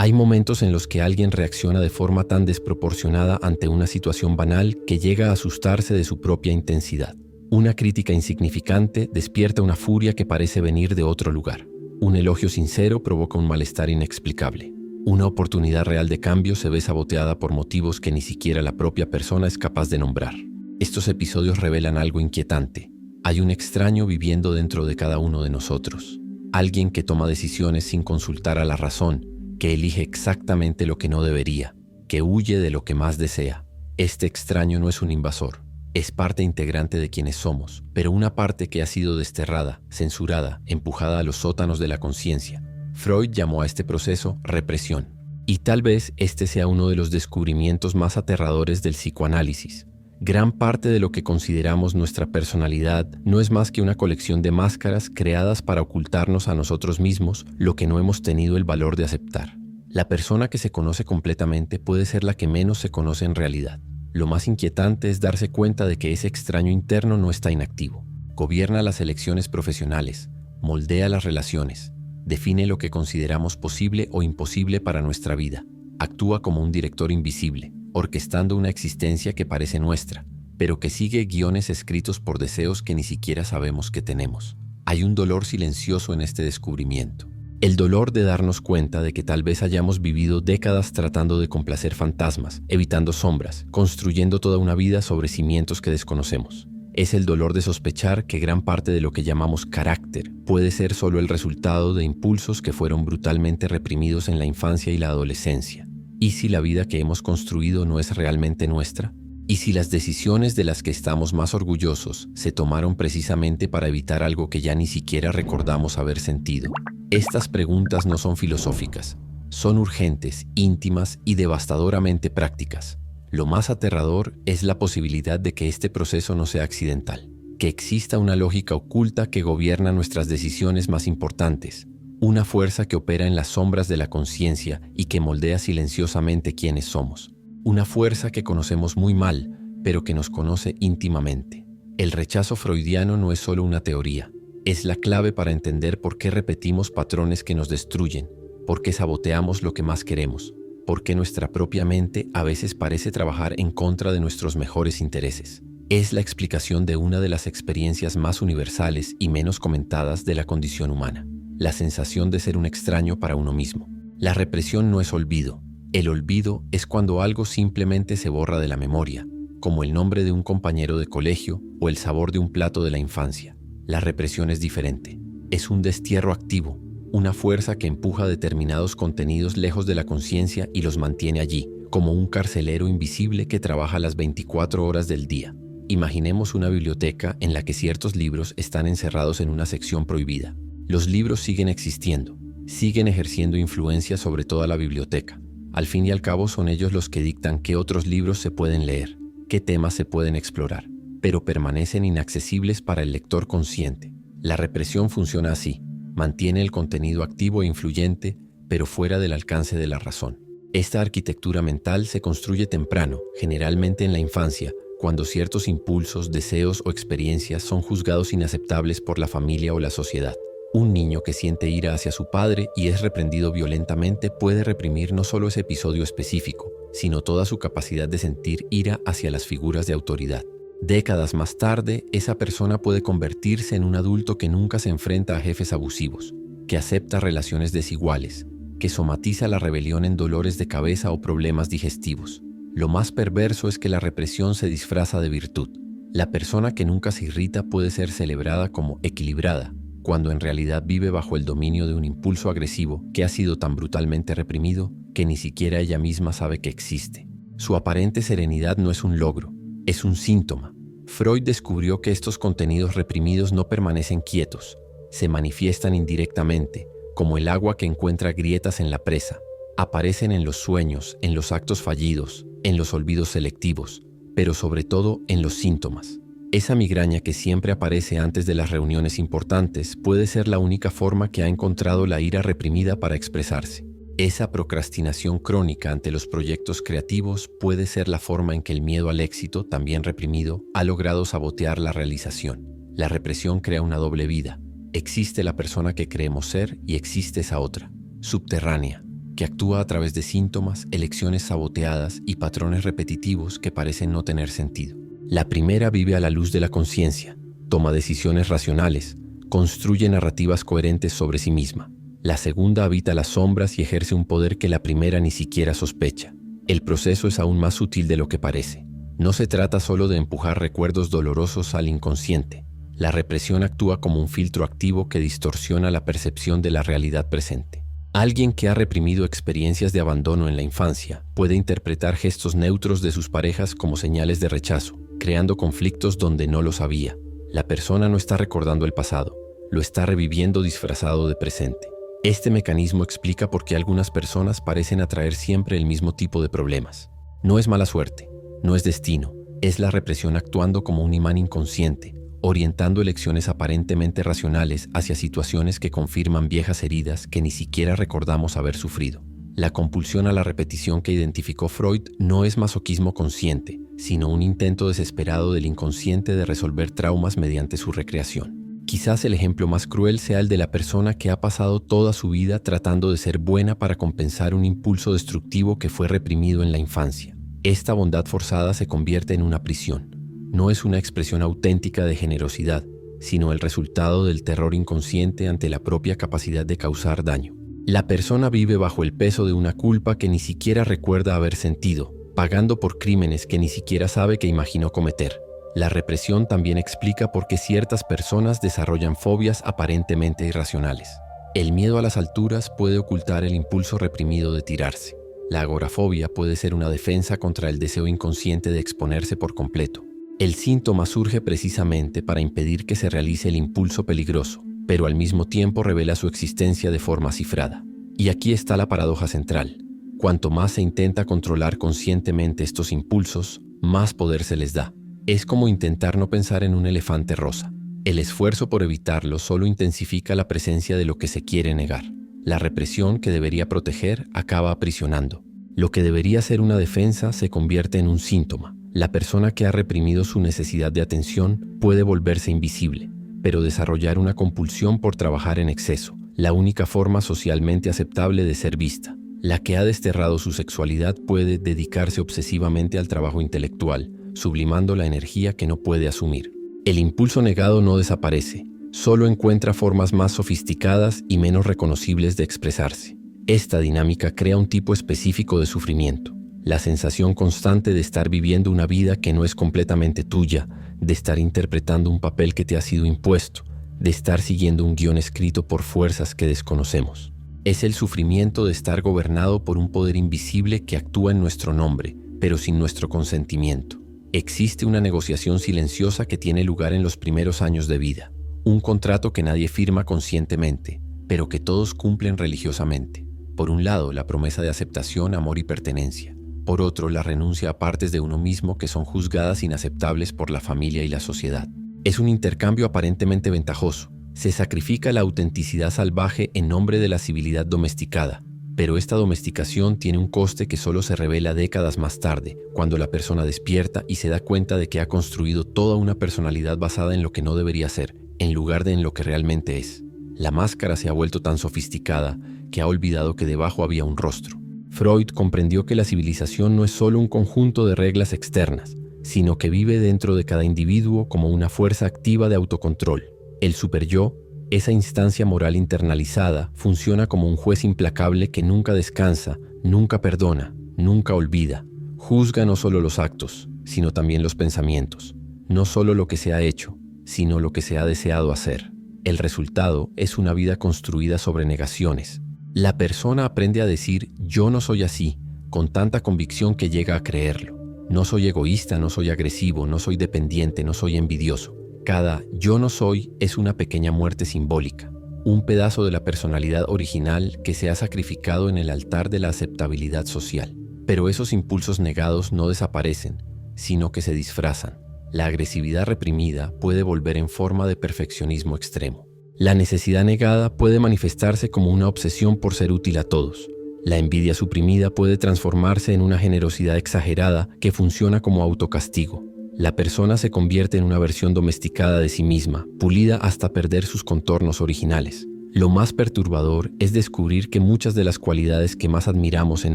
Hay momentos en los que alguien reacciona de forma tan desproporcionada ante una situación banal que llega a asustarse de su propia intensidad. Una crítica insignificante despierta una furia que parece venir de otro lugar. Un elogio sincero provoca un malestar inexplicable. Una oportunidad real de cambio se ve saboteada por motivos que ni siquiera la propia persona es capaz de nombrar. Estos episodios revelan algo inquietante. Hay un extraño viviendo dentro de cada uno de nosotros. Alguien que toma decisiones sin consultar a la razón, que elige exactamente lo que no debería, que huye de lo que más desea. Este extraño no es un invasor, es parte integrante de quienes somos, pero una parte que ha sido desterrada, censurada, empujada a los sótanos de la conciencia. Freud llamó a este proceso represión. Y tal vez este sea uno de los descubrimientos más aterradores del psicoanálisis. Gran parte de lo que consideramos nuestra personalidad no es más que una colección de máscaras creadas para ocultarnos a nosotros mismos lo que no hemos tenido el valor de aceptar. La persona que se conoce completamente puede ser la que menos se conoce en realidad. Lo más inquietante es darse cuenta de que ese extraño interno no está inactivo. Gobierna las elecciones profesionales, moldea las relaciones, define lo que consideramos posible o imposible para nuestra vida. Actúa como un director invisible, orquestando una existencia que parece nuestra, pero que sigue guiones escritos por deseos que ni siquiera sabemos que tenemos. Hay un dolor silencioso en este descubrimiento. El dolor de darnos cuenta de que tal vez hayamos vivido décadas tratando de complacer fantasmas, evitando sombras, construyendo toda una vida sobre cimientos que desconocemos. Es el dolor de sospechar que gran parte de lo que llamamos carácter puede ser solo el resultado de impulsos que fueron brutalmente reprimidos en la infancia y la adolescencia. ¿Y si la vida que hemos construido no es realmente nuestra? ¿Y si las decisiones de las que estamos más orgullosos se tomaron precisamente para evitar algo que ya ni siquiera recordamos haber sentido? Estas preguntas no son filosóficas, son urgentes, íntimas y devastadoramente prácticas. Lo más aterrador es la posibilidad de que este proceso no sea accidental, que exista una lógica oculta que gobierna nuestras decisiones más importantes, una fuerza que opera en las sombras de la conciencia y que moldea silenciosamente quiénes somos. Una fuerza que conocemos muy mal, pero que nos conoce íntimamente. El rechazo freudiano no es solo una teoría, es la clave para entender por qué repetimos patrones que nos destruyen, por qué saboteamos lo que más queremos, por qué nuestra propia mente a veces parece trabajar en contra de nuestros mejores intereses. Es la explicación de una de las experiencias más universales y menos comentadas de la condición humana. La sensación de ser un extraño para uno mismo. La represión no es olvido. El olvido es cuando algo simplemente se borra de la memoria, como el nombre de un compañero de colegio o el sabor de un plato de la infancia. La represión es diferente. Es un destierro activo, una fuerza que empuja determinados contenidos lejos de la conciencia y los mantiene allí, como un carcelero invisible que trabaja las 24 horas del día. Imaginemos una biblioteca en la que ciertos libros están encerrados en una sección prohibida. Los libros siguen existiendo, siguen ejerciendo influencia sobre toda la biblioteca. Al fin y al cabo son ellos los que dictan qué otros libros se pueden leer, qué temas se pueden explorar, pero permanecen inaccesibles para el lector consciente. La represión funciona así, mantiene el contenido activo e influyente, pero fuera del alcance de la razón. Esta arquitectura mental se construye temprano, generalmente en la infancia, cuando ciertos impulsos, deseos o experiencias son juzgados inaceptables por la familia o la sociedad. Un niño que siente ira hacia su padre y es reprendido violentamente puede reprimir no solo ese episodio específico, sino toda su capacidad de sentir ira hacia las figuras de autoridad. Décadas más tarde, esa persona puede convertirse en un adulto que nunca se enfrenta a jefes abusivos, que acepta relaciones desiguales, que somatiza la rebelión en dolores de cabeza o problemas digestivos. Lo más perverso es que la represión se disfraza de virtud. La persona que nunca se irrita puede ser celebrada como equilibrada, cuando en realidad vive bajo el dominio de un impulso agresivo que ha sido tan brutalmente reprimido que ni siquiera ella misma sabe que existe. Su aparente serenidad no es un logro, es un síntoma. Freud descubrió que estos contenidos reprimidos no permanecen quietos, se manifiestan indirectamente, como el agua que encuentra grietas en la presa. Aparecen en los sueños, en los actos fallidos, en los olvidos selectivos, pero sobre todo en los síntomas. Esa migraña que siempre aparece antes de las reuniones importantes puede ser la única forma que ha encontrado la ira reprimida para expresarse. Esa procrastinación crónica ante los proyectos creativos puede ser la forma en que el miedo al éxito, también reprimido, ha logrado sabotear la realización. La represión crea una doble vida. Existe la persona que creemos ser y existe esa otra, subterránea, que actúa a través de síntomas, elecciones saboteadas y patrones repetitivos que parecen no tener sentido. La primera vive a la luz de la conciencia, toma decisiones racionales, construye narrativas coherentes sobre sí misma. La segunda habita las sombras y ejerce un poder que la primera ni siquiera sospecha. El proceso es aún más sutil de lo que parece. No se trata solo de empujar recuerdos dolorosos al inconsciente. La represión actúa como un filtro activo que distorsiona la percepción de la realidad presente. Alguien que ha reprimido experiencias de abandono en la infancia puede interpretar gestos neutros de sus parejas como señales de rechazo, creando conflictos donde no los había. La persona no está recordando el pasado, lo está reviviendo disfrazado de presente. Este mecanismo explica por qué algunas personas parecen atraer siempre el mismo tipo de problemas. No es mala suerte, no es destino, es la represión actuando como un imán inconsciente, orientando elecciones aparentemente racionales hacia situaciones que confirman viejas heridas que ni siquiera recordamos haber sufrido. La compulsión a la repetición que identificó Freud no es masoquismo consciente, sino un intento desesperado del inconsciente de resolver traumas mediante su recreación. Quizás el ejemplo más cruel sea el de la persona que ha pasado toda su vida tratando de ser buena para compensar un impulso destructivo que fue reprimido en la infancia. Esta bondad forzada se convierte en una prisión. No es una expresión auténtica de generosidad, sino el resultado del terror inconsciente ante la propia capacidad de causar daño. La persona vive bajo el peso de una culpa que ni siquiera recuerda haber sentido, pagando por crímenes que ni siquiera sabe que imaginó cometer. La represión también explica por qué ciertas personas desarrollan fobias aparentemente irracionales. El miedo a las alturas puede ocultar el impulso reprimido de tirarse. La agorafobia puede ser una defensa contra el deseo inconsciente de exponerse por completo. El síntoma surge precisamente para impedir que se realice el impulso peligroso, pero al mismo tiempo revela su existencia de forma cifrada. Y aquí está la paradoja central. Cuanto más se intenta controlar conscientemente estos impulsos, más poder se les da. Es como intentar no pensar en un elefante rosa. El esfuerzo por evitarlo solo intensifica la presencia de lo que se quiere negar. La represión que debería proteger acaba aprisionando. Lo que debería ser una defensa se convierte en un síntoma. La persona que ha reprimido su necesidad de atención puede volverse invisible, pero desarrollar una compulsión por trabajar en exceso, la única forma socialmente aceptable de ser vista. La que ha desterrado su sexualidad puede dedicarse obsesivamente al trabajo intelectual, sublimando la energía que no puede asumir. El impulso negado no desaparece, solo encuentra formas más sofisticadas y menos reconocibles de expresarse. Esta dinámica crea un tipo específico de sufrimiento, la sensación constante de estar viviendo una vida que no es completamente tuya, de estar interpretando un papel que te ha sido impuesto, de estar siguiendo un guión escrito por fuerzas que desconocemos. Es el sufrimiento de estar gobernado por un poder invisible que actúa en nuestro nombre, pero sin nuestro consentimiento. Existe una negociación silenciosa que tiene lugar en los primeros años de vida, un contrato que nadie firma conscientemente, pero que todos cumplen religiosamente. Por un lado, la promesa de aceptación, amor y pertenencia. Por otro, la renuncia a partes de uno mismo que son juzgadas inaceptables por la familia y la sociedad. Es un intercambio aparentemente ventajoso. Se sacrifica la autenticidad salvaje en nombre de la civilidad domesticada, pero esta domesticación tiene un coste que solo se revela décadas más tarde, cuando la persona despierta y se da cuenta de que ha construido toda una personalidad basada en lo que no debería ser, en lugar de en lo que realmente es. La máscara se ha vuelto tan sofisticada que ha olvidado que debajo había un rostro. Freud comprendió que la civilización no es solo un conjunto de reglas externas, sino que vive dentro de cada individuo como una fuerza activa de autocontrol. El superyo, esa instancia moral internalizada, funciona como un juez implacable que nunca descansa, nunca perdona, nunca olvida. Juzga no solo los actos, sino también los pensamientos. No solo lo que se ha hecho, sino lo que se ha deseado hacer. El resultado es una vida construida sobre negaciones. La persona aprende a decir «yo no soy así», con tanta convicción que llega a creerlo. No soy egoísta, no soy agresivo, no soy dependiente, no soy envidioso. Cada «yo no soy» es una pequeña muerte simbólica, un pedazo de la personalidad original que se ha sacrificado en el altar de la aceptabilidad social. Pero esos impulsos negados no desaparecen, sino que se disfrazan. La agresividad reprimida puede volver en forma de perfeccionismo extremo. La necesidad negada puede manifestarse como una obsesión por ser útil a todos. La envidia suprimida puede transformarse en una generosidad exagerada que funciona como autocastigo. La persona se convierte en una versión domesticada de sí misma, pulida hasta perder sus contornos originales. Lo más perturbador es descubrir que muchas de las cualidades que más admiramos en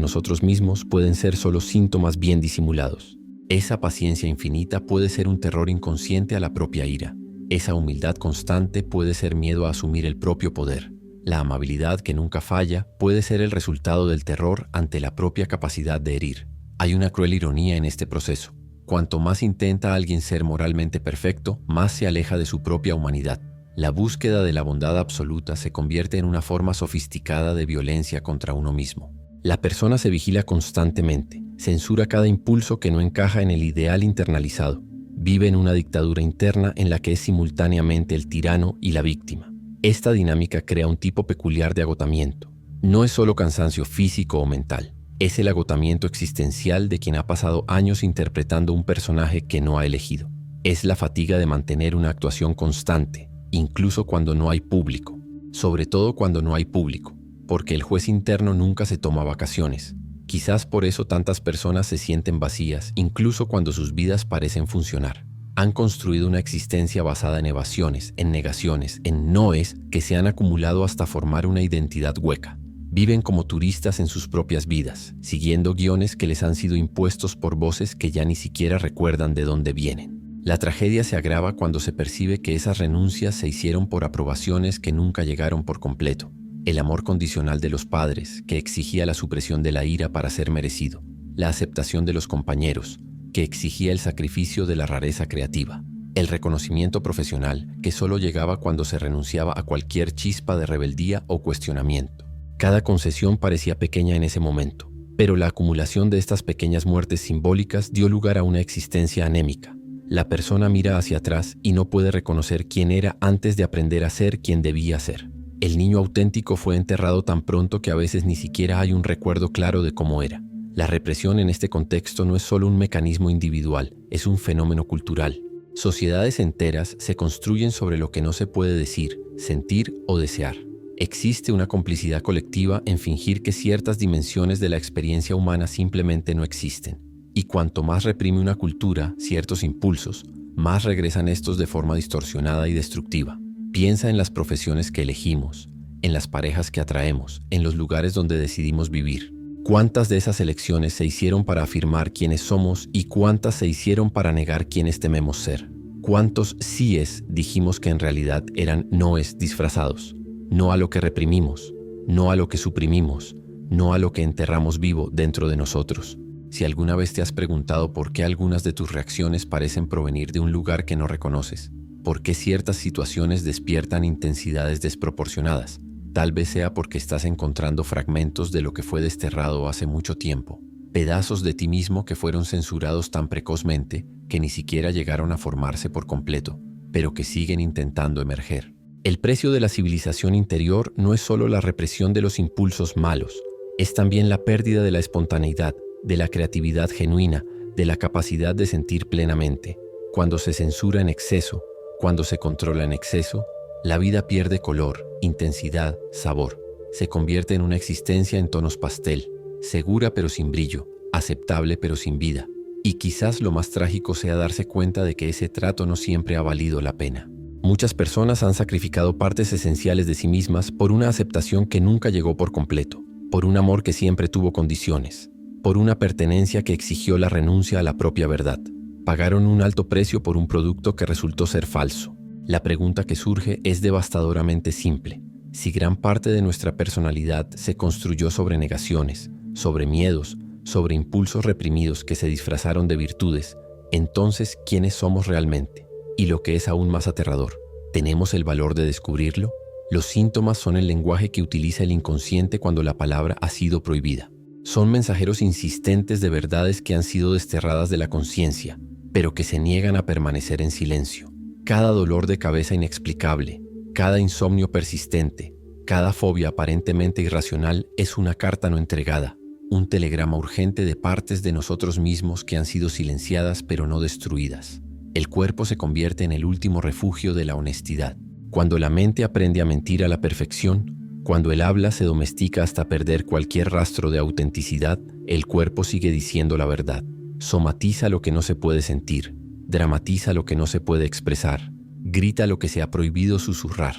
nosotros mismos pueden ser solo síntomas bien disimulados. Esa paciencia infinita puede ser un terror inconsciente a la propia ira. Esa humildad constante puede ser miedo a asumir el propio poder. La amabilidad que nunca falla puede ser el resultado del terror ante la propia capacidad de herir. Hay una cruel ironía en este proceso. Cuanto más intenta alguien ser moralmente perfecto, más se aleja de su propia humanidad. La búsqueda de la bondad absoluta se convierte en una forma sofisticada de violencia contra uno mismo. La persona se vigila constantemente, censura cada impulso que no encaja en el ideal internalizado. Vive en una dictadura interna en la que es simultáneamente el tirano y la víctima. Esta dinámica crea un tipo peculiar de agotamiento. No es solo cansancio físico o mental, es el agotamiento existencial de quien ha pasado años interpretando un personaje que no ha elegido. Es la fatiga de mantener una actuación constante, incluso cuando no hay público, sobre todo cuando no hay público, porque el juez interno nunca se toma vacaciones. Quizás por eso tantas personas se sienten vacías, incluso cuando sus vidas parecen funcionar. Han construido una existencia basada en evasiones, en negaciones, en noes que se han acumulado hasta formar una identidad hueca. Viven como turistas en sus propias vidas, siguiendo guiones que les han sido impuestos por voces que ya ni siquiera recuerdan de dónde vienen. La tragedia se agrava cuando se percibe que esas renuncias se hicieron por aprobaciones que nunca llegaron por completo. El amor condicional de los padres, que exigía la supresión de la ira para ser merecido. La aceptación de los compañeros, que exigía el sacrificio de la rareza creativa. El reconocimiento profesional, que solo llegaba cuando se renunciaba a cualquier chispa de rebeldía o cuestionamiento. Cada concesión parecía pequeña en ese momento, pero la acumulación de estas pequeñas muertes simbólicas dio lugar a una existencia anémica. La persona mira hacia atrás y no puede reconocer quién era antes de aprender a ser quien debía ser. El niño auténtico fue enterrado tan pronto que a veces ni siquiera hay un recuerdo claro de cómo era. La represión en este contexto no es solo un mecanismo individual, es un fenómeno cultural. Sociedades enteras se construyen sobre lo que no se puede decir, sentir o desear. Existe una complicidad colectiva en fingir que ciertas dimensiones de la experiencia humana simplemente no existen. Y cuanto más reprime una cultura ciertos impulsos, más regresan estos de forma distorsionada y destructiva. Piensa en las profesiones que elegimos, en las parejas que atraemos, en los lugares donde decidimos vivir. ¿Cuántas de esas elecciones se hicieron para afirmar quiénes somos y cuántas se hicieron para negar quiénes tememos ser? ¿Cuántos síes dijimos que en realidad eran noes disfrazados? No a lo que reprimimos, no a lo que suprimimos, no a lo que enterramos vivo dentro de nosotros. Si alguna vez te has preguntado por qué algunas de tus reacciones parecen provenir de un lugar que no reconoces, por qué ciertas situaciones despiertan intensidades desproporcionadas, tal vez sea porque estás encontrando fragmentos de lo que fue desterrado hace mucho tiempo, pedazos de ti mismo que fueron censurados tan precozmente que ni siquiera llegaron a formarse por completo, pero que siguen intentando emerger. El precio de la civilización interior no es solo la represión de los impulsos malos, es también la pérdida de la espontaneidad, de la creatividad genuina, de la capacidad de sentir plenamente. Cuando se censura en exceso, cuando se controla en exceso, la vida pierde color, intensidad, sabor. Se convierte en una existencia en tonos pastel, segura pero sin brillo, aceptable pero sin vida. Y quizás lo más trágico sea darse cuenta de que ese trato no siempre ha valido la pena. Muchas personas han sacrificado partes esenciales de sí mismas por una aceptación que nunca llegó por completo, por un amor que siempre tuvo condiciones, por una pertenencia que exigió la renuncia a la propia verdad. Pagaron un alto precio por un producto que resultó ser falso. La pregunta que surge es devastadoramente simple. Si gran parte de nuestra personalidad se construyó sobre negaciones, sobre miedos, sobre impulsos reprimidos que se disfrazaron de virtudes, entonces, ¿quiénes somos realmente? Y lo que es aún más aterrador, ¿tenemos el valor de descubrirlo? Los síntomas son el lenguaje que utiliza el inconsciente cuando la palabra ha sido prohibida. Son mensajeros insistentes de verdades que han sido desterradas de la conciencia, pero que se niegan a permanecer en silencio. Cada dolor de cabeza inexplicable, cada insomnio persistente, cada fobia aparentemente irracional es una carta no entregada, un telegrama urgente de partes de nosotros mismos que han sido silenciadas pero no destruidas. El cuerpo se convierte en el último refugio de la honestidad. Cuando la mente aprende a mentir a la perfección, cuando el habla se domestica hasta perder cualquier rastro de autenticidad, el cuerpo sigue diciendo la verdad. Somatiza lo que no se puede sentir, dramatiza lo que no se puede expresar, grita lo que se ha prohibido susurrar.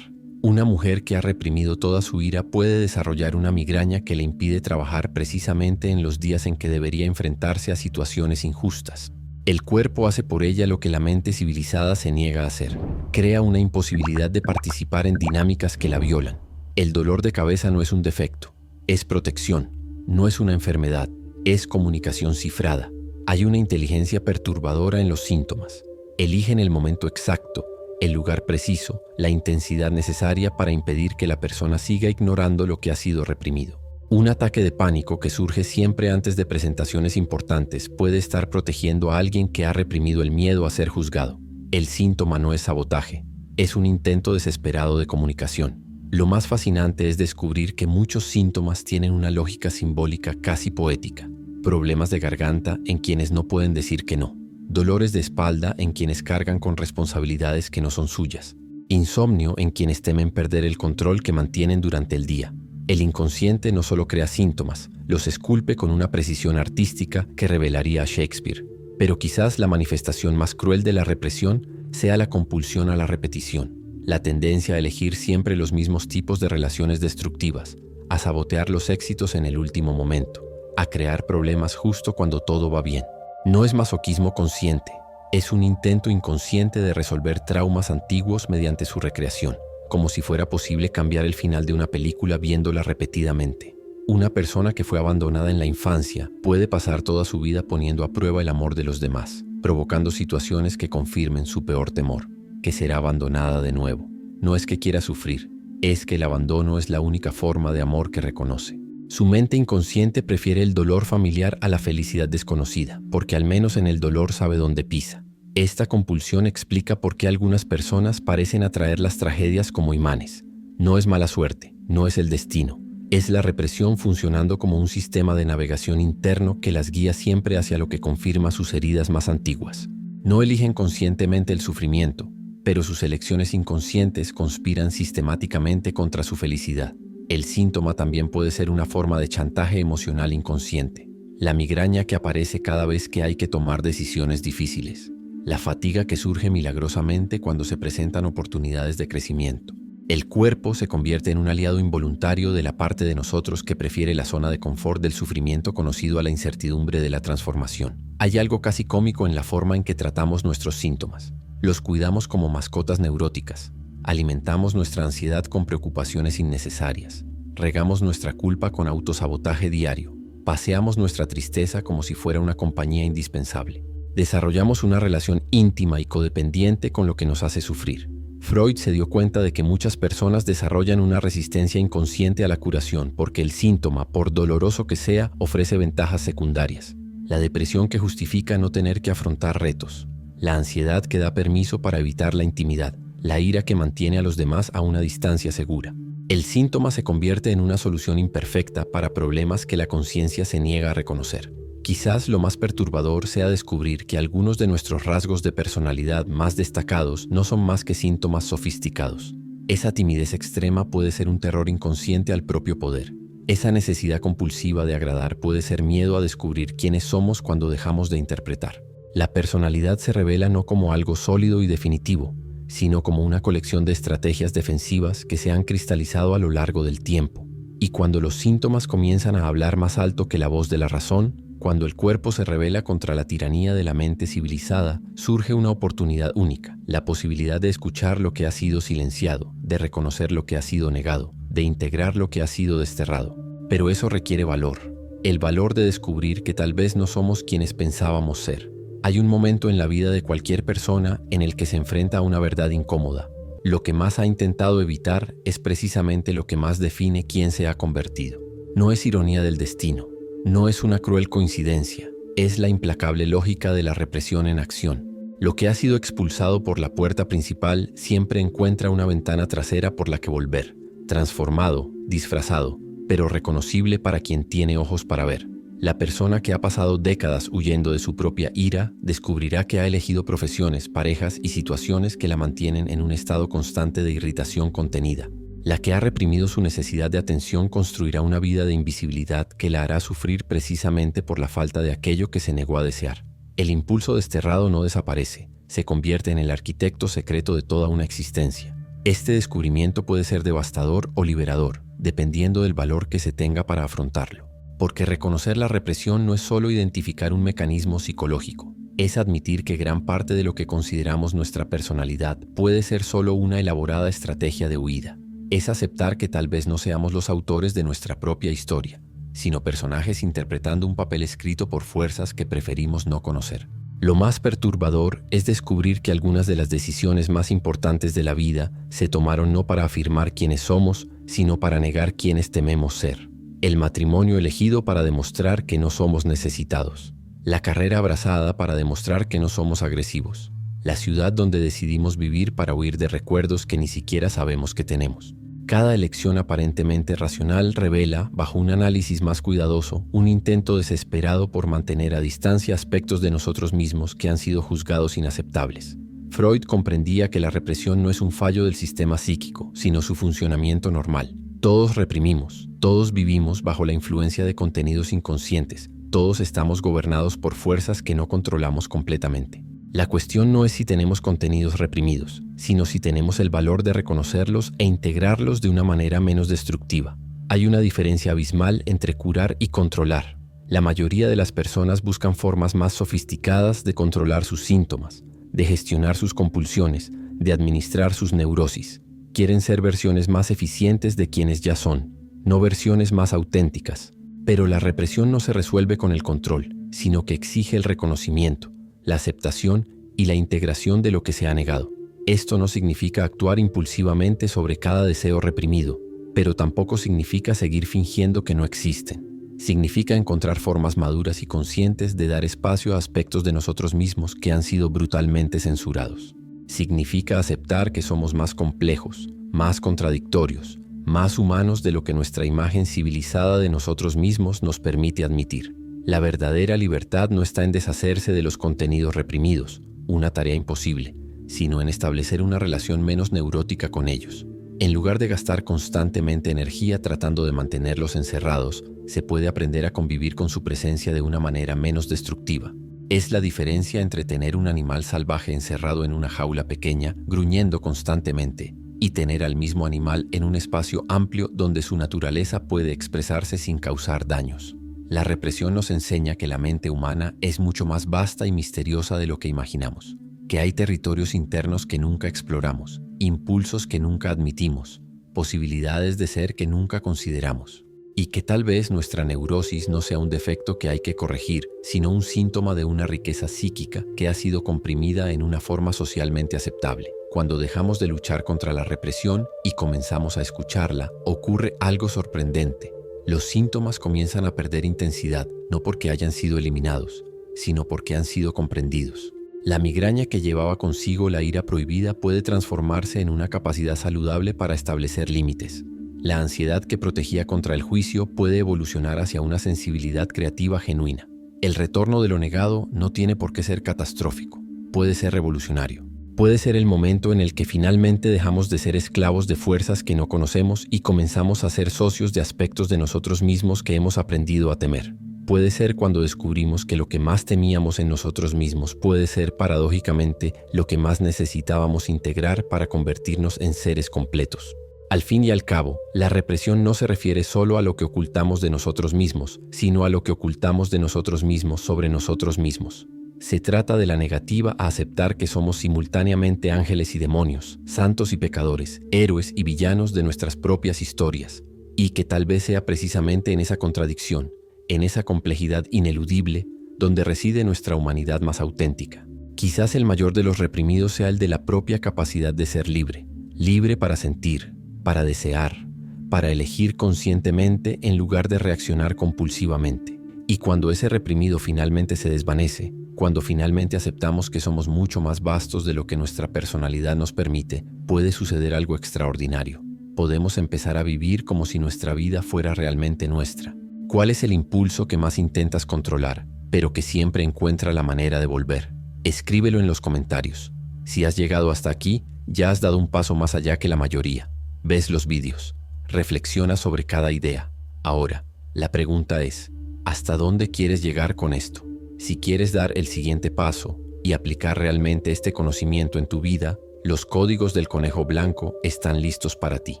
Una mujer que ha reprimido toda su ira puede desarrollar una migraña que le impide trabajar precisamente en los días en que debería enfrentarse a situaciones injustas. El cuerpo hace por ella lo que la mente civilizada se niega a hacer. Crea una imposibilidad de participar en dinámicas que la violan. El dolor de cabeza no es un defecto, es protección, no es una enfermedad, es comunicación cifrada. Hay una inteligencia perturbadora en los síntomas. Eligen el momento exacto, el lugar preciso, la intensidad necesaria para impedir que la persona siga ignorando lo que ha sido reprimido. Un ataque de pánico que surge siempre antes de presentaciones importantes puede estar protegiendo a alguien que ha reprimido el miedo a ser juzgado. El síntoma no es sabotaje, es un intento desesperado de comunicación. Lo más fascinante es descubrir que muchos síntomas tienen una lógica simbólica casi poética. Problemas de garganta en quienes no pueden decir que no. Dolores de espalda en quienes cargan con responsabilidades que no son suyas. Insomnio en quienes temen perder el control que mantienen durante el día. El inconsciente no solo crea síntomas, los esculpe con una precisión artística que revelaría a Shakespeare. Pero quizás la manifestación más cruel de la represión sea la compulsión a la repetición, la tendencia a elegir siempre los mismos tipos de relaciones destructivas, a sabotear los éxitos en el último momento, a crear problemas justo cuando todo va bien. No es masoquismo consciente, es un intento inconsciente de resolver traumas antiguos mediante su recreación, como si fuera posible cambiar el final de una película viéndola repetidamente. Una persona que fue abandonada en la infancia puede pasar toda su vida poniendo a prueba el amor de los demás, provocando situaciones que confirmen su peor temor, que será abandonada de nuevo. No es que quiera sufrir, es que el abandono es la única forma de amor que reconoce. Su mente inconsciente prefiere el dolor familiar a la felicidad desconocida, porque al menos en el dolor sabe dónde pisa. Esta compulsión explica por qué algunas personas parecen atraer las tragedias como imanes. No es mala suerte, no es el destino. Es la represión funcionando como un sistema de navegación interno que las guía siempre hacia lo que confirma sus heridas más antiguas. No eligen conscientemente el sufrimiento, pero sus elecciones inconscientes conspiran sistemáticamente contra su felicidad. El síntoma también puede ser una forma de chantaje emocional inconsciente. La migraña que aparece cada vez que hay que tomar decisiones difíciles. La fatiga que surge milagrosamente cuando se presentan oportunidades de crecimiento. El cuerpo se convierte en un aliado involuntario de la parte de nosotros que prefiere la zona de confort del sufrimiento conocido a la incertidumbre de la transformación. Hay algo casi cómico en la forma en que tratamos nuestros síntomas. Los cuidamos como mascotas neuróticas. Alimentamos nuestra ansiedad con preocupaciones innecesarias. Regamos nuestra culpa con autosabotaje diario. Paseamos nuestra tristeza como si fuera una compañía indispensable. Desarrollamos una relación íntima y codependiente con lo que nos hace sufrir. Freud se dio cuenta de que muchas personas desarrollan una resistencia inconsciente a la curación porque el síntoma, por doloroso que sea, ofrece ventajas secundarias. La depresión que justifica no tener que afrontar retos. La ansiedad que da permiso para evitar la intimidad. La ira que mantiene a los demás a una distancia segura. El síntoma se convierte en una solución imperfecta para problemas que la conciencia se niega a reconocer. Quizás lo más perturbador sea descubrir que algunos de nuestros rasgos de personalidad más destacados no son más que síntomas sofisticados. Esa timidez extrema puede ser un terror inconsciente al propio poder. Esa necesidad compulsiva de agradar puede ser miedo a descubrir quiénes somos cuando dejamos de interpretar. La personalidad se revela no como algo sólido y definitivo, sino como una colección de estrategias defensivas que se han cristalizado a lo largo del tiempo. Y cuando los síntomas comienzan a hablar más alto que la voz de la razón, cuando el cuerpo se rebela contra la tiranía de la mente civilizada, surge una oportunidad única, la posibilidad de escuchar lo que ha sido silenciado, de reconocer lo que ha sido negado, de integrar lo que ha sido desterrado. Pero eso requiere valor, el valor de descubrir que tal vez no somos quienes pensábamos ser. Hay un momento en la vida de cualquier persona en el que se enfrenta a una verdad incómoda. Lo que más ha intentado evitar es precisamente lo que más define quién se ha convertido. No es ironía del destino, no es una cruel coincidencia, es la implacable lógica de la represión en acción. Lo que ha sido expulsado por la puerta principal siempre encuentra una ventana trasera por la que volver, transformado, disfrazado, pero reconocible para quien tiene ojos para ver. La persona que ha pasado décadas huyendo de su propia ira descubrirá que ha elegido profesiones, parejas y situaciones que la mantienen en un estado constante de irritación contenida. La que ha reprimido su necesidad de atención construirá una vida de invisibilidad que la hará sufrir precisamente por la falta de aquello que se negó a desear. El impulso desterrado no desaparece, se convierte en el arquitecto secreto de toda una existencia. Este descubrimiento puede ser devastador o liberador, dependiendo del valor que se tenga para afrontarlo. Porque reconocer la represión no es solo identificar un mecanismo psicológico, es admitir que gran parte de lo que consideramos nuestra personalidad puede ser solo una elaborada estrategia de huida. Es aceptar que tal vez no seamos los autores de nuestra propia historia, sino personajes interpretando un papel escrito por fuerzas que preferimos no conocer. Lo más perturbador es descubrir que algunas de las decisiones más importantes de la vida se tomaron no para afirmar quiénes somos, sino para negar quiénes tememos ser. El matrimonio elegido para demostrar que no somos necesitados. La carrera abrazada para demostrar que no somos agresivos. La ciudad donde decidimos vivir para huir de recuerdos que ni siquiera sabemos que tenemos. Cada elección aparentemente racional revela, bajo un análisis más cuidadoso, un intento desesperado por mantener a distancia aspectos de nosotros mismos que han sido juzgados inaceptables. Freud comprendía que la represión no es un fallo del sistema psíquico, sino su funcionamiento normal. Todos reprimimos, todos vivimos bajo la influencia de contenidos inconscientes, todos estamos gobernados por fuerzas que no controlamos completamente. La cuestión no es si tenemos contenidos reprimidos, sino si tenemos el valor de reconocerlos e integrarlos de una manera menos destructiva. Hay una diferencia abismal entre curar y controlar. La mayoría de las personas buscan formas más sofisticadas de controlar sus síntomas, de gestionar sus compulsiones, de administrar sus neurosis. Quieren ser versiones más eficientes de quienes ya son, no versiones más auténticas. Pero la represión no se resuelve con el control, sino que exige el reconocimiento, la aceptación y la integración de lo que se ha negado. Esto no significa actuar impulsivamente sobre cada deseo reprimido, pero tampoco significa seguir fingiendo que no existen. Significa encontrar formas maduras y conscientes de dar espacio a aspectos de nosotros mismos que han sido brutalmente censurados. Significa aceptar que somos más complejos, más contradictorios, más humanos de lo que nuestra imagen civilizada de nosotros mismos nos permite admitir. La verdadera libertad no está en deshacerse de los contenidos reprimidos, una tarea imposible, sino en establecer una relación menos neurótica con ellos. En lugar de gastar constantemente energía tratando de mantenerlos encerrados, se puede aprender a convivir con su presencia de una manera menos destructiva. Es la diferencia entre tener un animal salvaje encerrado en una jaula pequeña, gruñendo constantemente, y tener al mismo animal en un espacio amplio donde su naturaleza puede expresarse sin causar daños. La represión nos enseña que la mente humana es mucho más vasta y misteriosa de lo que imaginamos, que hay territorios internos que nunca exploramos, impulsos que nunca admitimos, posibilidades de ser que nunca consideramos, y que tal vez nuestra neurosis no sea un defecto que hay que corregir, sino un síntoma de una riqueza psíquica que ha sido comprimida en una forma socialmente aceptable. Cuando dejamos de luchar contra la represión y comenzamos a escucharla, ocurre algo sorprendente. Los síntomas comienzan a perder intensidad, no porque hayan sido eliminados, sino porque han sido comprendidos. La migraña que llevaba consigo la ira prohibida puede transformarse en una capacidad saludable para establecer límites. La ansiedad que protegía contra el juicio puede evolucionar hacia una sensibilidad creativa genuina. El retorno de lo negado no tiene por qué ser catastrófico, puede ser revolucionario. Puede ser el momento en el que finalmente dejamos de ser esclavos de fuerzas que no conocemos y comenzamos a ser socios de aspectos de nosotros mismos que hemos aprendido a temer. Puede ser cuando descubrimos que lo que más temíamos en nosotros mismos puede ser, paradójicamente, lo que más necesitábamos integrar para convertirnos en seres completos. Al fin y al cabo, la represión no se refiere solo a lo que ocultamos de nosotros mismos, sino a lo que ocultamos de nosotros mismos sobre nosotros mismos. Se trata de la negativa a aceptar que somos simultáneamente ángeles y demonios, santos y pecadores, héroes y villanos de nuestras propias historias, y que tal vez sea precisamente en esa contradicción, en esa complejidad ineludible, donde reside nuestra humanidad más auténtica. Quizás el mayor de los reprimidos sea el de la propia capacidad de ser libre, libre para sentir, para desear, para elegir conscientemente en lugar de reaccionar compulsivamente. Y cuando ese reprimido finalmente se desvanece, cuando finalmente aceptamos que somos mucho más vastos de lo que nuestra personalidad nos permite, puede suceder algo extraordinario. Podemos empezar a vivir como si nuestra vida fuera realmente nuestra. ¿Cuál es el impulso que más intentas controlar, pero que siempre encuentra la manera de volver? Escríbelo en los comentarios. Si has llegado hasta aquí, ya has dado un paso más allá que la mayoría. Ves los vídeos, reflexiona sobre cada idea. Ahora, la pregunta es, ¿hasta dónde quieres llegar con esto? Si quieres dar el siguiente paso y aplicar realmente este conocimiento en tu vida, Los códigos del conejo blanco están listos para ti.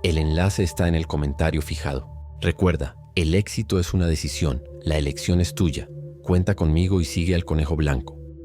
El enlace está en el comentario fijado. Recuerda, el éxito es una decisión, la elección es tuya. Cuenta conmigo y sigue al conejo blanco.